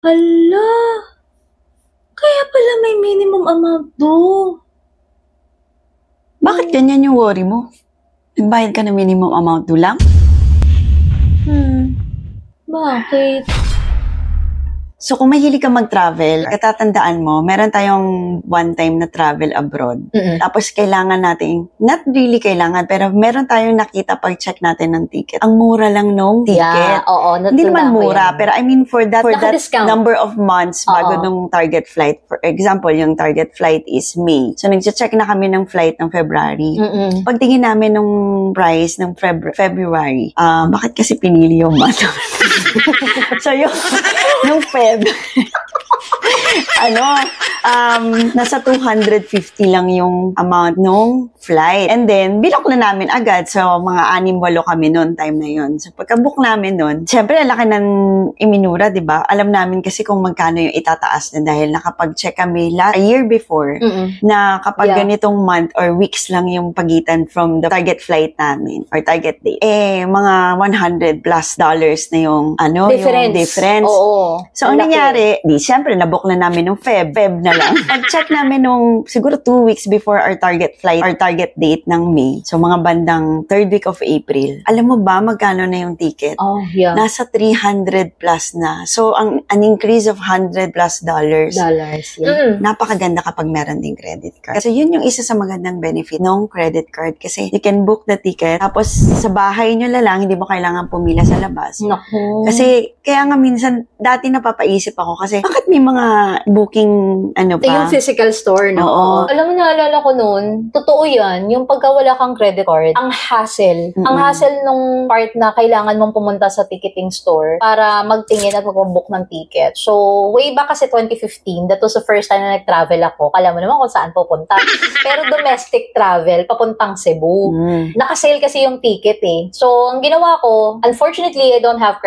Hala, kaya pala may minimum amount do. Bakit ganyan yung worry mo? Nagbayad ka ng minimum amount do lang? Bakit? So kung mahilig ka mag-travel, katatandaan mo, meron tayong one-time na travel abroad. Tapos kailangan natin, not really kailangan, pero meron tayong nakita pag-check natin ng ticket. Ang mura lang nung ticket. Yeah, oo. Hindi naman mura, pero I mean for that number of months bago nung target flight. For example, yung target flight is May. So nag-check na kami ng flight ng February. Pagtingin namin nung price ng February, bakit kasi pinili yung month? So yung Feb, nasa 250 lang yung amount nung flight. And then, bilok na namin agad. So, mga 6-8 kami noon, time na yun. So, pagka-book namin noon, syempre, laki ng iminura, di ba? Alam namin kasi kung magkano yung itataas na dahil nakapag-check kami a year before na kapag ganitong month or weeks lang yung pagitan from the target flight namin or target date, mga $100+ na yung difference. Oo. So, ang nangyari, syempre, nabook na namin nung Feb na lang. Pag-check namin nung siguro 2 weeks before our target flight or target date ng May. So, mga bandang 3rd week of April. Alam mo ba magkano na yung ticket? Oh, yeah. Nasa $300+ na. So, an increase of $100+. Napakaganda kapag meron ding credit card. Kasi yun yung isa sa magandang benefit ng credit card. Kasi you can book the ticket, tapos sa bahay nyo lang, hindi mo kailangan pumila sa labas. Naku. Kasi, kaya nga minsan, dati napapaisip ako kasi, bakit may mga booking, yung physical store, no? Oo. Alam mo, naalala ko noon, totoo yan, yung pagka wala kang credit card, ang hassle. Ang hassle nung part na kailangan mong pumunta sa ticketing store para magtingin at mag-book ng ticket. So, way back kasi 2015, that was the first time na nag-travel ako. Alam mo naman kung saan pupunta. Pero domestic travel, papuntang Cebu. Nakasale kasi yung ticket eh. So, ang ginawa ko, unfortunately, I don't have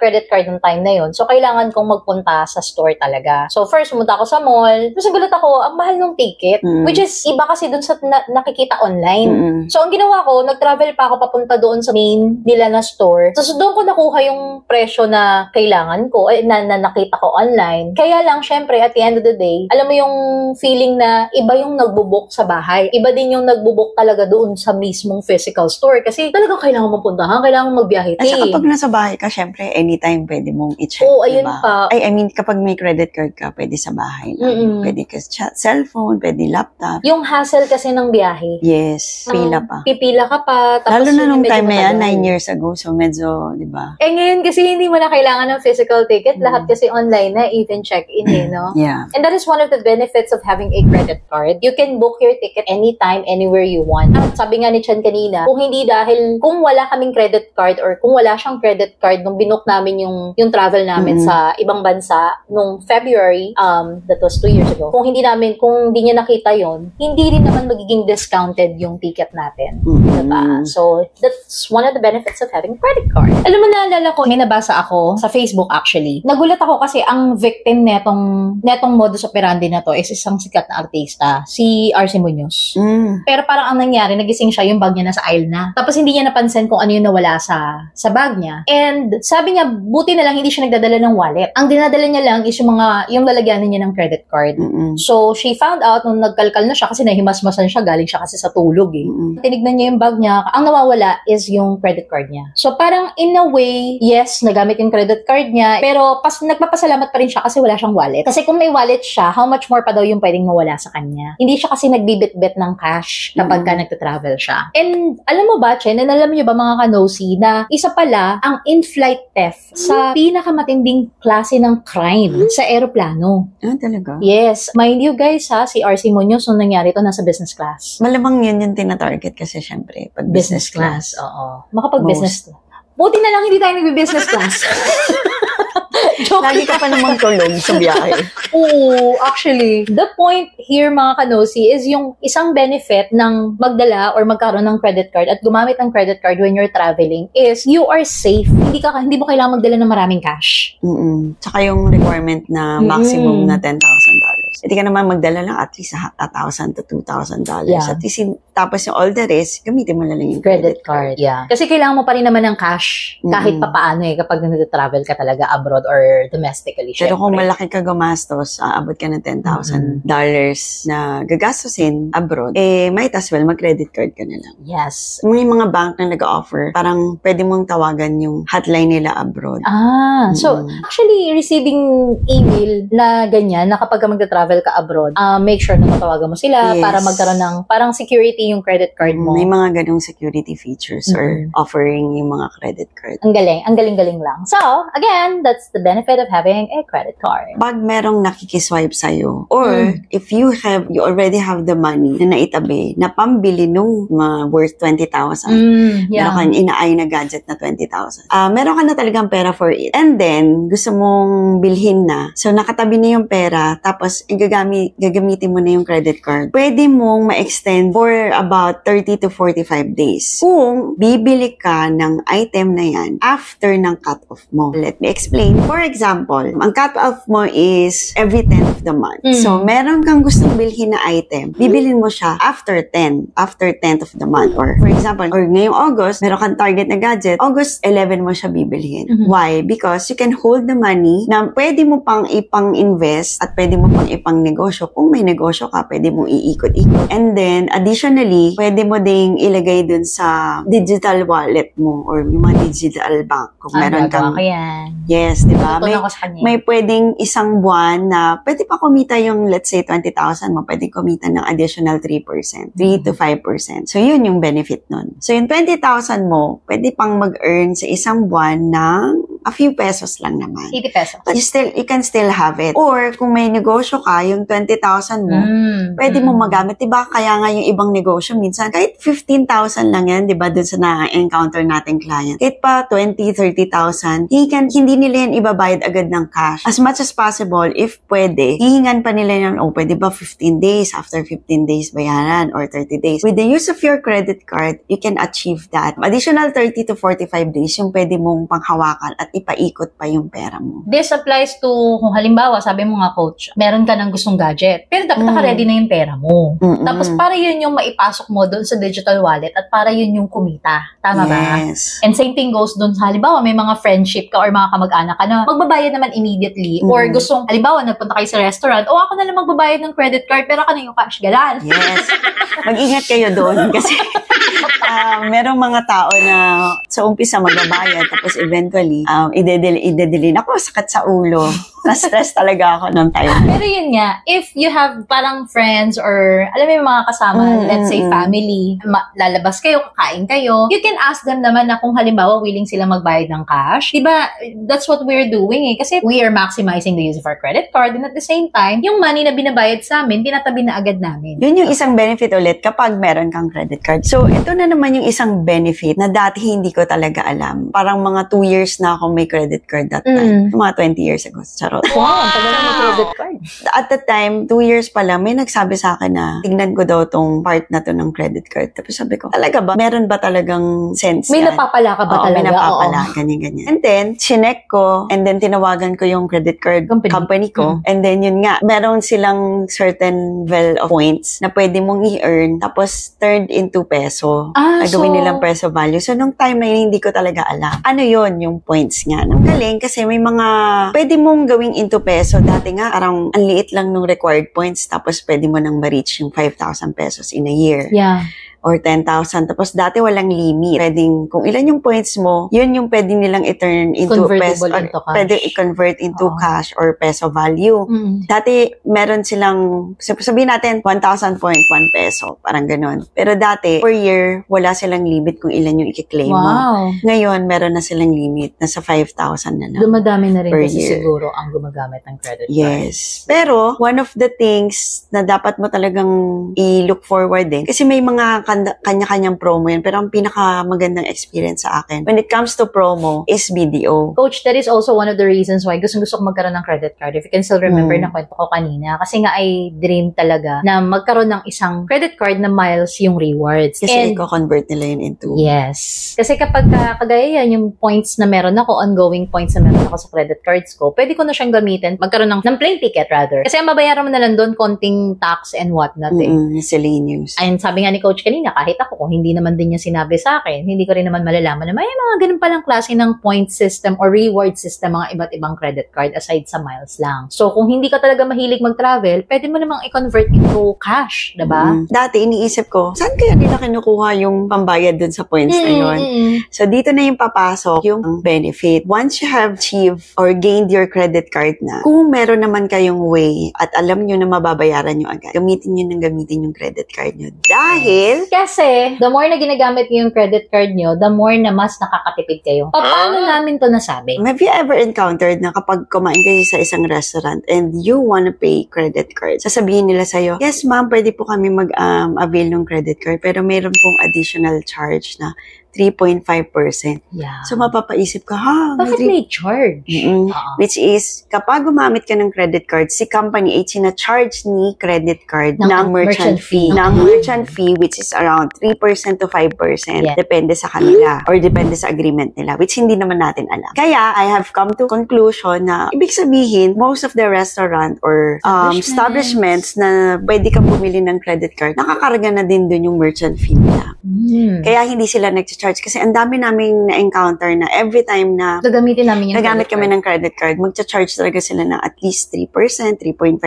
credit card ng time na yun. So, kailangan kong magpunta sa store talaga. So, first, pumunta ako sa mall. Tapos, nagulat ako, ang mahal ng ticket. Which is, iba kasi dun sa nakikita online. So, ang ginawa ko, nag-travel pa ako papunta doon sa main nila na store. So, doon ko nakuha yung presyo na kailangan ko, na nakita ko online. Kaya lang, syempre, at the end of the day, alam mo yung feeling na iba yung nagbubook sa bahay. Iba din yung nagbubook talaga doon sa mismong physical store. Kasi talagang kailangan mong puntahan, kailangan mong magbiyahe. At saka kapag nasa bahay ka, syempre, anytime pwede mong i-check. Oo, ayun pa. I mean, kapag may credit card ka, pwede sa bahay lang. Pwede ka cellphone, pwede laptop. Yung hassle kasi ng biyahe. Yes, pila pa. Pipila ka pa. Tapos lalo na nung time na yan, 9 years ago. So, medyo, di ba? Ngayon kasi hindi mo na kailangan ng physical ticket. Lahat kasi online na, even check-in no? Yeah. And that is one of the benefits of having a credit card. You can book your ticket anytime, anywhere you want. At sabi nga ni Chan kanina, kung wala kaming credit card or kung wala siyang credit card nung binook namin yung travel namin sa ibang bansa nung February, that was 2 years ago. Kung hindi niya nakita yon, hindi rin naman magiging discounted yung ticket natin. Diba? So, that's one of the benefits of having a credit card. Alam mo, naalala ko, may nabasa ako sa Facebook actually. Nagulat ako kasi ang victim netong modus operandi na to is isang sikat na artista, si RC Munoz. Pero parang ang nangyari, nagising siya, yung bag niya nasa aisle na. Tapos hindi niya napansin kung ano yung nawala sa bag niya. And sabi niya, buti na lang hindi siya nagdadala ng wallet. Ang dinadala niya lang is yung lalagyanan niya ng credit card. So, she found out nung nagkalkal na siya kasi nahimasmasan siya, galing siya kasi sa tulog eh. Tinignan niya yung bag niya, ang nawawala is yung credit card niya. So, parang in a way, yes, nagamit yung credit card niya, pero nagpapasalamat pa rin siya kasi wala siyang wallet. Kasi kung may wallet siya, how much more pa daw yung pwedeng mawala sa kanya? Hindi siya kasi nagbibit-bit ng cash kapag ka nagta-travel siya. And alam mo ba, Chen, and alam niyo ba mga kanosi, na isa pala ang in-flight theft sa pinakamatinding klase ng crime sa eroplano. Talaga? Yes. Mind you guys si RC Munoz, nung nangyari to, nasa business class. Malamang yun yung tina-target kasi syempre, pag business class. Oo. Makapag-business. Buti na lang hindi tayo nagbe-business class. Lagi ka pa namang tulog sa biyahe. Oo, actually. The point here, mga kanosi, is yung isang benefit ng magdala or magkaroon ng credit card at gumamit ng credit card when you're traveling is you are safe. Hindi mo kailangan magdala ng maraming cash. Tsaka yung requirement na maximum na $10,000. Hindi ka naman magdala lang at least $1,000 to $2,000. Yeah. At least, tapos yung all the rest, gamitin mo na lang yung Credit card. Yeah. Kasi kailangan mo pa rin naman ng cash kahit papaano kapag nag-travel ka talaga abroad or domestically. Pero syempre. kung malaki ka gumastos, aabot ka ng $10,000 na gagastusin abroad, might as well mag-credit card ka na lang. Yes. May mga bank na nag-offer, parang pwede mong tawagan yung hotline nila abroad. So actually, receiving email na ganyan, na kapag mag-travel ka abroad, make sure na matawagan mo sila para magkaroon ng parang security yung credit card mo. May mga ganong security features or offering yung mga credit card. Ang galing-galing lang. So, again, that's the benefit of having a credit card. Pag merong nakikiswipe sa'yo, or if you already have the money na naitabi, na pambili nung worth 20,000, meron kang inaay na gadget na 20,000. Meron ka na talagang pera for it. And then, gusto mong bilhin na. So, nakatabi na yung pera, tapos gagamitin mo na yung credit card. Pwede mong ma-extend for about 30 to 45 days. Kung bibili ka ng item na yan after ng cut-off mo. Let me explain. For example, ang cut-off mo is every 10th of the month. So, meron kang gustong bilhin na item, bibilin mo siya after 10th of the month. Or, for example, or ngayong August, meron kang target na gadget, August 11 mo siya bibilhin. Why? Because you can hold the money na pwede mo pang ipang-invest at pwede mo pang ipang-negosyo. Kung may negosyo ka, pwede mo iikot-ikot. And then, additionally, pwede mo ding ilagay dun sa digital wallet mo or yung mga digital bank. Kung meron kang... Yes, di ba? May pwedeng isang buwan na pwede pa kumita yung, let's say, 20,000 mo, pwede kumita ng additional 3%, 3 to 5%. So, yun yung benefit nun. So, yung 20,000 mo, pwede pang mag-earn sa isang buwan ng a few pesos lang naman. 80 pesos. But you can still have it. Or, kung may negosyo ka, yung 20,000 mo, pwede mo magamit. Diba? Kaya nga yung ibang negosyo, minsan, kahit 15,000 lang yan, diba, dun sa na-encounter nating client. Kahit pa 20, 30,000, hindi nila yan ibabayad agad ng cash. As much as possible, if pwede, hihingan pa nila yan, pwede ba 15 days, after 15 days bayaran, or 30 days. With the use of your credit card, you can achieve that. Additional 30 to 45 days, yung pwede mong panghawakan at ipaikot pa yung pera mo. This applies to, kung halimbawa, sabi mo nga, coach, meron ka ng gustong gadget, pero dapat naka-ready na yung pera mo. Tapos para yun yung maipasok mo doon sa digital wallet at para yun yung kumita. Tama ba? Yes. And same thing goes doon sa, halimbawa, may mga friendship ka or mga kamag-anak ka na magbabayad naman immediately or gustong, halimbawa, nagpunta kayo sa restaurant, ako na lang magbabayad ng credit card pero ako na yung cash galan. Yes. Mag-ingat kayo doon kasi merong mga tao na sa umpisa magbabayad tapos eventually i-delay. Ako, sakit sa ulo. Na-stress talaga ako noong time. Pero yun nga, if you have parang friends or alam mo yung mga kasama, let's say family, lalabas kayo, kakain kayo, you can ask them naman na kung halimbawa willing silang magbayad ng cash. Diba, that's what we're doing kasi we are maximizing the use of our credit card and at the same time, yung money na binabayad sa amin, tinatabi na agad namin. Yun yung isang benefit ulit kapag meron kang credit card. So, ito na naman yung isang benefit na dati hindi ko talaga alam. Parang mga 2 years na ako may credit card that time. Mga 20 years ago. Charot. Wow, ang tagal na credit card. At the time, 2 years pa lang, may nagsabi sa akin na tignan ko daw tong part na to ng credit card. Tapos sabi ko, talaga ba? Meron ba talagang sense May yan? napapala ka ba talaga? May napapala, ganyan-ganyan. And then, chinek ko, and then tinawagan ko yung credit card company ko. And then, yun nga, meron silang certain level of points na pwede mong i-earn, tapos turned into peso. Gawin nilang peso value. So, nung time na yun, hindi ko talaga alam. Ano yun, yung points nga. Ang galing kasi may mga pwede mong gawing into peso. Dati nga, parang ang liit lang nung required points, tapos pwede mo nang ma-reach yung 5,000 pesos in a year. Yeah. Or 10,000. Tapos dati walang limit. Pwedeng, kung ilan yung points mo, yun yung pwede nilang i-turn into peso. Into cash. Pwede i-convert into cash or peso value. Dati, meron silang, sabihin natin, 1,000 point, 1 peso. Parang ganun. Pero dati, per year, wala silang limit kung ilan yung i-claim mo. Ngayon, meron na silang limit. Nasa 5,000 na lang. Dumadami na rin per kasi year. siguro ang gumagamit ng credit card. Yes. Pero, one of the things na dapat mo talagang i-look forward din, kasi may mga kanya-kanyang promo yan. Pero ang pinakamagandang experience sa akin, when it comes to promo, is BDO. Coach, that is also one of the reasons why gusto ko magkaroon ng credit card. If you can still remember na kwento ko kanina. Kasi nga, I dream talaga na magkaroon ng isang credit card na miles yung rewards. Kasi i-convert nila yun into... Yes. Kasi kapag kagaya yan, yung points na meron ako, ongoing points na meron ako sa credit cards ko, pwede ko na siyang gamitin, magkaroon ng plane ticket rather. Kasi ang mabayaran mo na lang doon, konting tax and whatnot eh. Miscellaneous. And sabi nga ni Coach kanina, kahit ako, kung hindi naman din niya sinabi sa akin, hindi ko rin naman malalaman na may mga ganun palang klase ng point system or reward system, mga iba't ibang credit card aside sa miles lang. So, kung hindi ka talaga mahilig mag-travel, pwede mo namang i-convert into cash, diba? Dati, iniisip ko, saan kaya nila kinukuha yung pambayad dun sa points na yun? So, dito na yung papasok yung benefit. Once you have achieved or gained your credit card na, kung meron naman kayong way at alam nyo na mababayaran nyo agad, gamitin yung credit card nyo. Dahil, kasi, the more na ginagamit nyo yung credit card nyo, the more na mas nakakatipid kayo. Paano namin to nasabi? have you ever encountered na kapag kumain kayo sa isang restaurant and you wanna pay credit card, sasabihin nila sa'yo, yes ma'am, pwede po kami mag-avail ng credit card, pero meron pong additional charge na 3.5%. Yeah. So, mapapaisip ka, bakit may charge? Which is, kapag gumamit ka ng credit card, si Company H na charge ni credit card ng merchant fee. Ng merchant fee, which is around 3% to 5%. Yeah. Depende sa kanila or depende sa agreement nila, which hindi naman natin alam. Kaya, I have come to conclusion na, ibig sabihin, most of the restaurant or establishments na pwede ka bumili ng credit card, nakakarga na din dun yung merchant fee nila. Kaya hindi sila nag-charge kasi ang dami naming na-encounter na every time na nagamit kami ng credit card, mag-charge talaga sila ng at least 3%, 3.5%.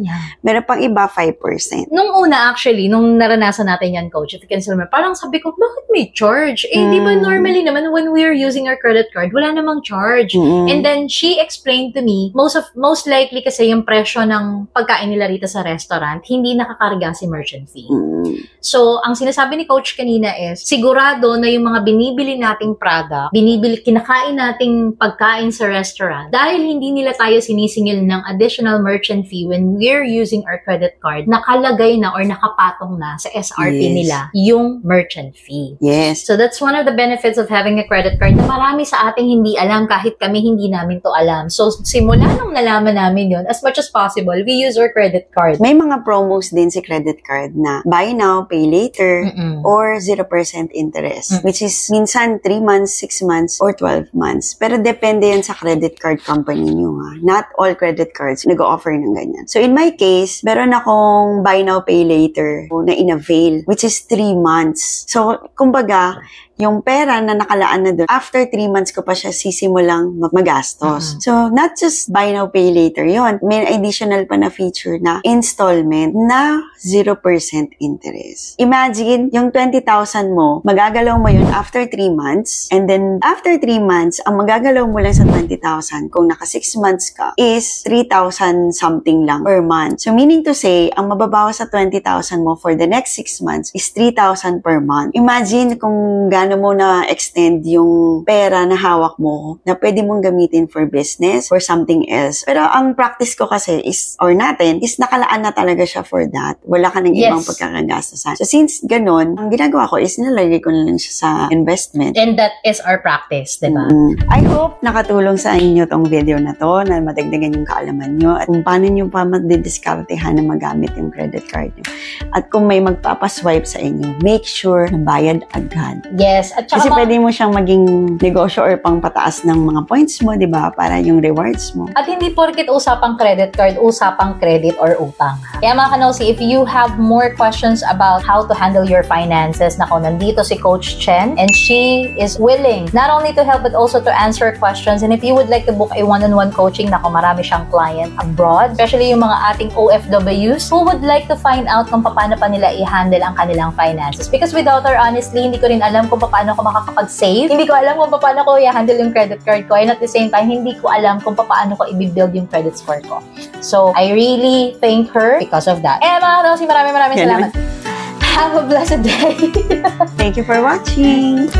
Yeah. Meron pang iba, 5%. Nung una actually, nung naranasan natin yan, Coach, if you can still remember, parang sabi ko, bakit may charge? Di ba normally naman when we're using our credit card, wala namang charge. And then she explained to me, most likely kasi yung presyo ng pagkain nila rito sa restaurant, hindi nakakarga si merchant fee. So, ang sinasabi ni Coach kanina is, sigurado na yung mga binibili nating product, kinakain nating pagkain sa restaurant, dahil hindi nila tayo sinisingil ng additional merchant fee when we're using our credit card, nakalagay na or nakapatong na sa SRP nila yung merchant fee. Yes. So, that's one of the benefits of having a credit card na marami sa ating hindi alam kahit kami hindi namin to alam. So, simula nung nalaman namin yun, as much as possible, we use our credit card. May mga promos din si credit card na buy now, pay later, or 0% interest, which is minsan 3 months, 6 months, or 12 months. Pero depende yan sa credit card company nyo. Not all credit cards nag-offer ng ganyan. So in my case, meron akong buy now, pay later na in-avail, which is 3 months. So, kumbaga, yung pera na nakalaan na doon, after 3 months ko pa siya sisimulang magastos. So, not just buy now, pay later yon. May additional pa na feature na installment na 0% interest. Imagine, yung 20,000 mo, magagalaw mo yun after 3 months, and then after 3 months, ang magagalaw mo lang sa 20,000, kung naka 6 months ka, is 3,000 something lang per month. So, meaning to say, ang mababawas sa 20,000 mo for the next 6 months is 3,000 per month. Imagine kung gaano mo na-extend yung pera na hawak mo na pwede mong gamitin for business, for something else. Pero ang practice ko kasi is, or natin, is nakalaan na talaga siya for that. Wala ka ng ibang pagkakagastosan. So since ganun, ang ginagawa ko is nilalagay ko na lang siya sa investment. And that is our practice, diba? I hope nakatulong sa inyo tong video na to, na madagdagan yung kaalaman nyo at kung paano nyo pa madidiskartehan na magamit yung credit card nyo. At kung may magpapaswipe sa inyo, make sure na bayad agad. Yes. At kasi pwede mo siyang maging negosyo or pangpataas ng mga points mo, di ba? Para yung rewards mo. At hindi porket usapang credit card, usapang credit or utang. Kaya mga kanosi, if you have more questions about how to handle your finances, nako, nandito si Coach Chen and she is willing not only to help but also to answer questions. And if you would like to book a one-on-one coaching, nako, marami siyang client abroad, especially yung mga ating OFWs who would like to find out kung paano pa nila i-handle ang kanilang finances. Because without her, honestly, hindi ko rin alam kung paano ko makakapag-save. Hindi ko alam kung paano ko i-handle yung credit card ko. And at the same time, hindi ko alam kung paano ko i-build yung credit score ko. So, I really thank her because of that. And mga kanosi, maraming salamat. Have a blessed day. Thank you for watching.